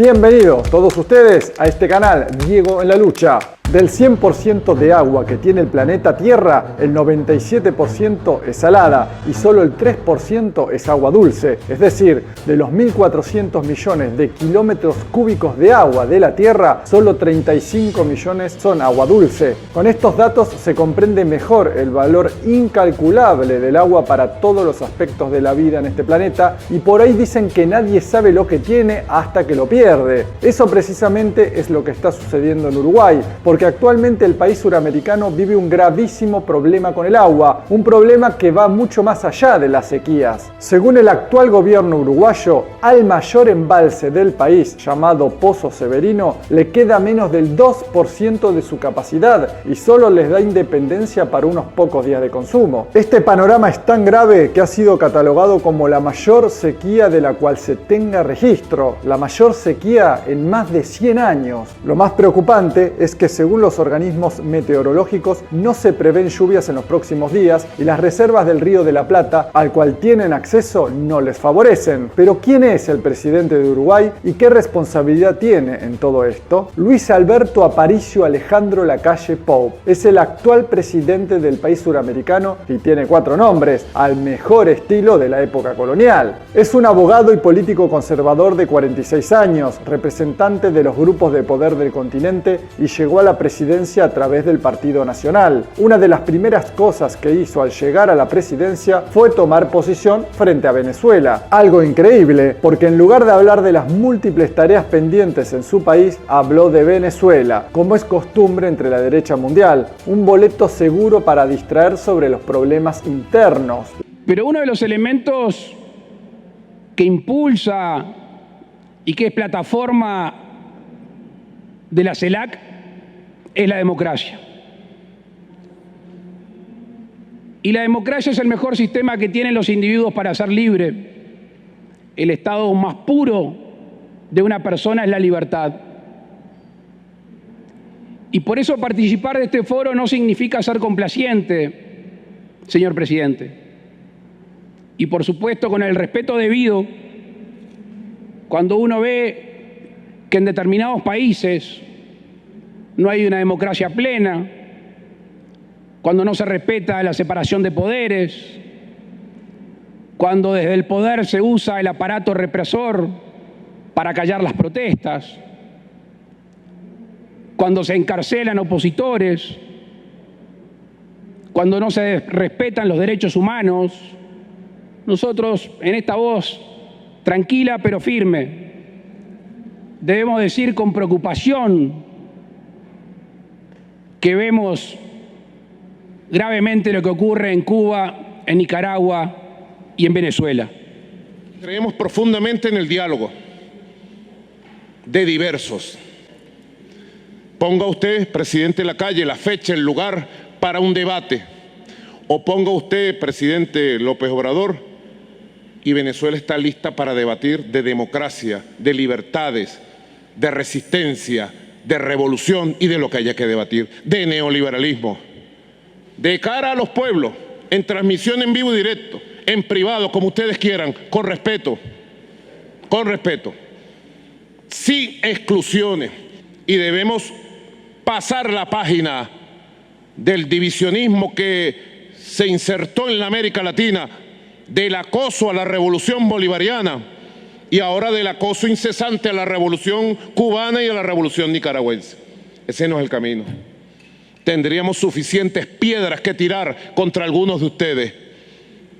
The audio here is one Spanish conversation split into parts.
Bienvenidos todos ustedes a este canal Diego en la Lucha. Del 100% de agua que tiene el planeta Tierra, el 97% es salada y solo el 3% es agua dulce. Es decir, de los 1.400 millones de kilómetros cúbicos de agua de la Tierra, solo 35 millones son agua dulce. Con estos datos se comprende mejor el valor incalculable del agua para todos los aspectos de la vida en este planeta, y por ahí dicen que nadie sabe lo que tiene hasta que lo pierde. Eso precisamente es lo que está sucediendo en Uruguay, porque actualmente el país suramericano vive un gravísimo problema con el agua, un problema que va mucho más allá de las sequías. Según el actual gobierno uruguayo, al mayor embalse del país, llamado Pozo Severino, le queda menos del 2% de su capacidad y solo les da independencia para unos pocos días de consumo. Este panorama es tan grave que ha sido catalogado como la mayor sequía de la cual se tenga registro, la mayor sequía en más de 100 años. Lo más preocupante es que según los organismos meteorológicos no se prevén lluvias en los próximos días y las reservas del Río de la Plata, al cual tienen acceso, no les favorecen. Pero ¿quién es el presidente de Uruguay y qué responsabilidad tiene en todo esto? Luis Alberto Aparicio Alejandro Lacalle Pou es el actual presidente del país suramericano y tiene 4 nombres, al mejor estilo de la época colonial. Es un abogado y político conservador de 46 años, representante de los grupos de poder del continente, y llegó a la presidencia a través del Partido Nacional. Una de las primeras cosas que hizo al llegar a la presidencia fue tomar posición frente a Venezuela. Algo increíble, porque en lugar de hablar de las múltiples tareas pendientes en su país, habló de Venezuela, como es costumbre entre la derecha mundial, un boleto seguro para distraer sobre los problemas internos. Pero uno de los elementos que impulsa y que es plataforma de la CELAC es la democracia. Y la democracia es el mejor sistema que tienen los individuos para ser libres. El estado más puro de una persona es la libertad. Y por eso participar de este foro no significa ser complaciente, señor presidente. Y por supuesto, con el respeto debido, cuando uno ve que en determinados países no hay una democracia plena, cuando no se respeta la separación de poderes, cuando desde el poder se usa el aparato represor para callar las protestas, cuando se encarcelan opositores, cuando no se respetan los derechos humanos, nosotros en esta voz tranquila pero firme debemos decir con preocupación que vemos gravemente lo que ocurre en Cuba, en Nicaragua y en Venezuela. Creemos profundamente en el diálogo de diversos. Ponga usted, presidente Lacalle, la fecha, el lugar para un debate. O ponga usted, presidente López Obrador, y Venezuela está lista para debatir de democracia, de libertades, de resistencia, de revolución y de lo que haya que debatir, de neoliberalismo, de cara a los pueblos, en transmisión en vivo y directo, en privado, como ustedes quieran, con respeto, sin exclusiones. Y debemos pasar la página del divisionismo que se insertó en la América Latina, del acoso a la revolución bolivariana y ahora del acoso incesante a la revolución cubana y a la revolución nicaragüense. Ese no es el camino. Tendríamos suficientes piedras que tirar contra algunos de ustedes,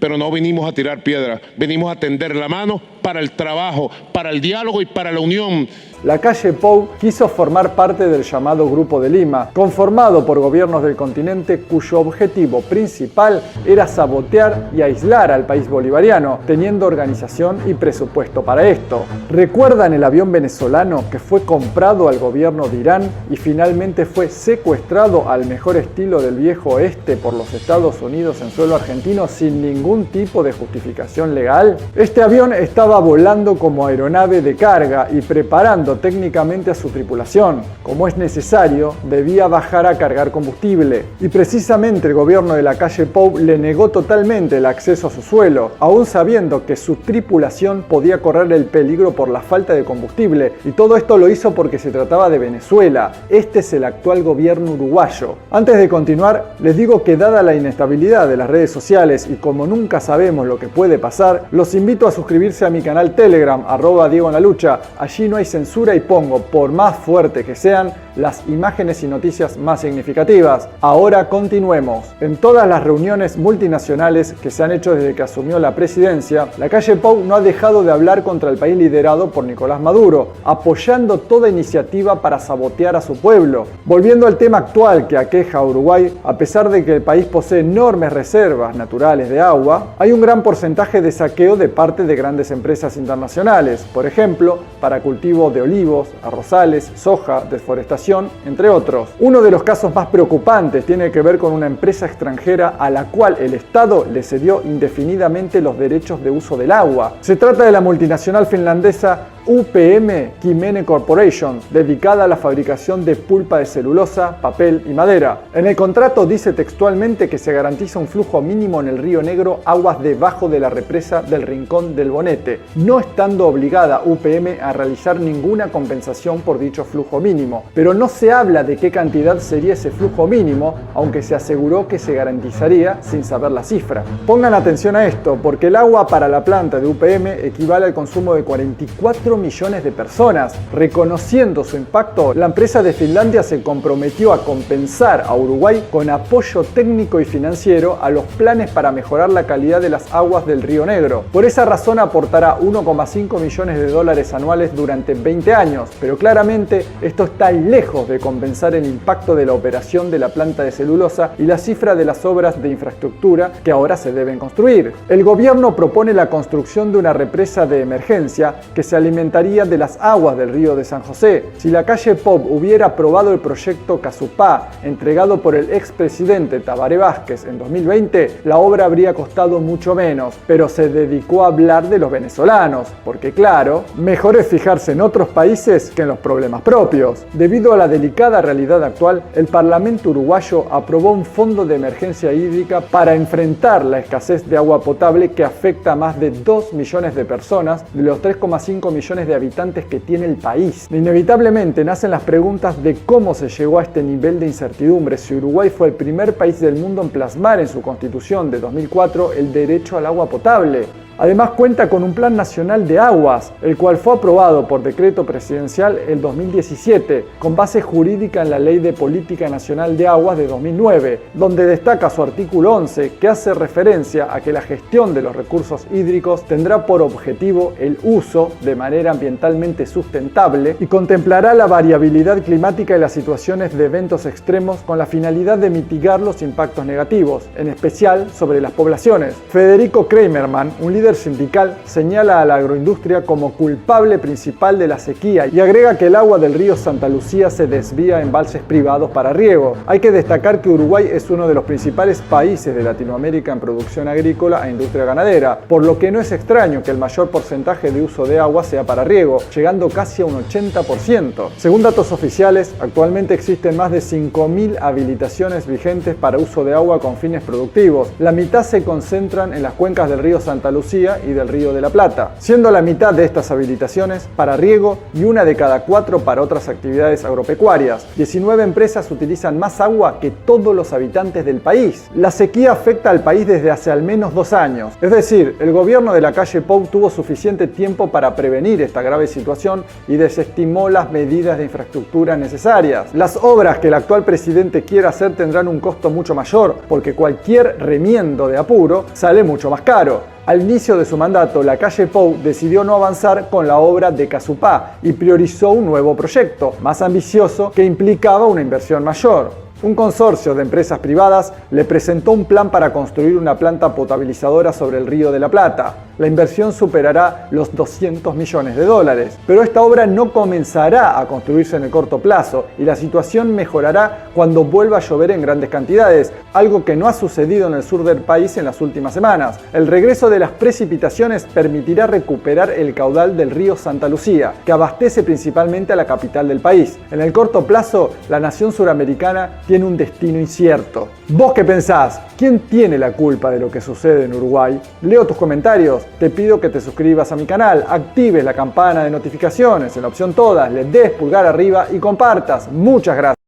pero no venimos a tirar piedras, venimos a tender la mano para el trabajo, para el diálogo y para la unión. Lacalle Pou quiso formar parte del llamado Grupo de Lima, conformado por gobiernos del continente cuyo objetivo principal era sabotear y aislar al país bolivariano, teniendo organización y presupuesto para esto. ¿Recuerdan el avión venezolano que fue comprado al gobierno de Irán y finalmente fue secuestrado al mejor estilo del viejo oeste por los Estados Unidos en suelo argentino sin ningún tipo de justificación legal? Este avión estaba volando como aeronave de carga y preparando obligando técnicamente a su tripulación. Como es necesario, debía bajar a cargar combustible. Y precisamente el gobierno de Lacalle Pou le negó totalmente el acceso a su suelo, aún sabiendo que su tripulación podía correr el peligro por la falta de combustible. Y todo esto lo hizo porque se trataba de Venezuela. Este es el actual gobierno uruguayo. Antes de continuar, les digo que dada la inestabilidad de las redes sociales y como nunca sabemos lo que puede pasar, los invito a suscribirse a mi canal Telegram, @DiegoEnLaLucha. Allí no hay censura y pongo, por más fuerte que sean, las imágenes y noticias más significativas. Ahora continuemos. En todas las reuniones multinacionales que se han hecho desde que asumió la presidencia, Lacalle Pou no ha dejado de hablar contra el país liderado por Nicolás Maduro, apoyando toda iniciativa para sabotear a su pueblo. Volviendo al tema actual que aqueja a Uruguay, a pesar de que el país posee enormes reservas naturales de agua, hay un gran porcentaje de saqueo de parte de grandes empresas internacionales, por ejemplo, para cultivo de olivos, arrozales, soja, deforestación, entre otros. Uno de los casos más preocupantes tiene que ver con una empresa extranjera a la cual el Estado le cedió indefinidamente los derechos de uso del agua. Se trata de la multinacional finlandesa UPM Kymmene Corporation, dedicada a la fabricación de pulpa de celulosa, papel y madera. En el contrato dice textualmente que se garantiza un flujo mínimo en el Río Negro, aguas debajo de la represa del Rincón del Bonete, no estando obligada UPM a realizar ninguna compensación por dicho flujo mínimo. Pero no se habla de qué cantidad sería ese flujo mínimo, aunque se aseguró que se garantizaría sin saber la cifra. Pongan atención a esto, porque el agua para la planta de UPM equivale al consumo de 44 millones de personas. Reconociendo su impacto, la empresa de Finlandia se comprometió a compensar a Uruguay con apoyo técnico y financiero a los planes para mejorar la calidad de las aguas del Río Negro. Por esa razón aportará 1,5 millones de dólares anuales durante 20 años, pero claramente esto está lejos de compensar el impacto de la operación de la planta de celulosa y la cifra de las obras de infraestructura que ahora se deben construir. El gobierno propone la construcción de una represa de emergencia que se alimentaría de las aguas del río de San José. Si Lacalle Pou hubiera aprobado el proyecto Casupá, entregado por el expresidente Tabaré Vázquez en 2020, la obra habría costado mucho menos, pero se dedicó a hablar de los venezolanos, porque claro, mejor es fijarse en otros países que en los problemas propios. Debido a la delicada realidad actual, el Parlamento uruguayo aprobó un fondo de emergencia hídrica para enfrentar la escasez de agua potable que afecta a más de 2 millones de personas de los 3,5 millones de habitantes que tiene el país. Inevitablemente nacen las preguntas de cómo se llegó a este nivel de incertidumbre si Uruguay fue el primer país del mundo en plasmar en su constitución de 2004 el derecho al agua potable. Además cuenta con un Plan Nacional de Aguas, el cual fue aprobado por decreto presidencial en 2017, con base jurídica en la Ley de Política Nacional de Aguas de 2009, donde destaca su artículo 11, que hace referencia a que la gestión de los recursos hídricos tendrá por objetivo el uso de manera ambientalmente sustentable y contemplará la variabilidad climática y las situaciones de eventos extremos con la finalidad de mitigar los impactos negativos, en especial sobre las poblaciones. Federico Kramerman, un líder sindical, señala a la agroindustria como culpable principal de la sequía y agrega que el agua del río Santa Lucía se desvía a embalses privados para riego. Hay que destacar que Uruguay es uno de los principales países de Latinoamérica en producción agrícola e industria ganadera, por lo que no es extraño que el mayor porcentaje de uso de agua sea para riego, llegando casi a un 80%. Según datos oficiales, actualmente existen más de 5.000 habilitaciones vigentes para uso de agua con fines productivos. La mitad se concentran en las cuencas del río Santa Lucía y del Río de la Plata, siendo la mitad de estas habilitaciones para riego y una de cada 4 para otras actividades agropecuarias. 19 empresas utilizan más agua que todos los habitantes del país. La sequía afecta al país desde hace al menos 2 años. Es decir, el gobierno de Lacalle Pou tuvo suficiente tiempo para prevenir esta grave situación y desestimó las medidas de infraestructura necesarias. Las obras que el actual presidente quiere hacer tendrán un costo mucho mayor, porque cualquier remiendo de apuro sale mucho más caro. Al inicio de su mandato, Lacalle Pou decidió no avanzar con la obra de Casupá y priorizó un nuevo proyecto, más ambicioso, que implicaba una inversión mayor. Un consorcio de empresas privadas le presentó un plan para construir una planta potabilizadora sobre el Río de la Plata. La inversión superará los 200 millones de dólares. Pero esta obra no comenzará a construirse en el corto plazo y la situación mejorará cuando vuelva a llover en grandes cantidades, algo que no ha sucedido en el sur del país en las últimas semanas. El regreso de las precipitaciones permitirá recuperar el caudal del río Santa Lucía, que abastece principalmente a la capital del país. En el corto plazo, la nación suramericana tiene un destino incierto. ¿Vos qué pensás? ¿Quién tiene la culpa de lo que sucede en Uruguay? Leo tus comentarios, te pido que te suscribas a mi canal, actives la campana de notificaciones en la opción todas, le des pulgar arriba y compartas. Muchas gracias.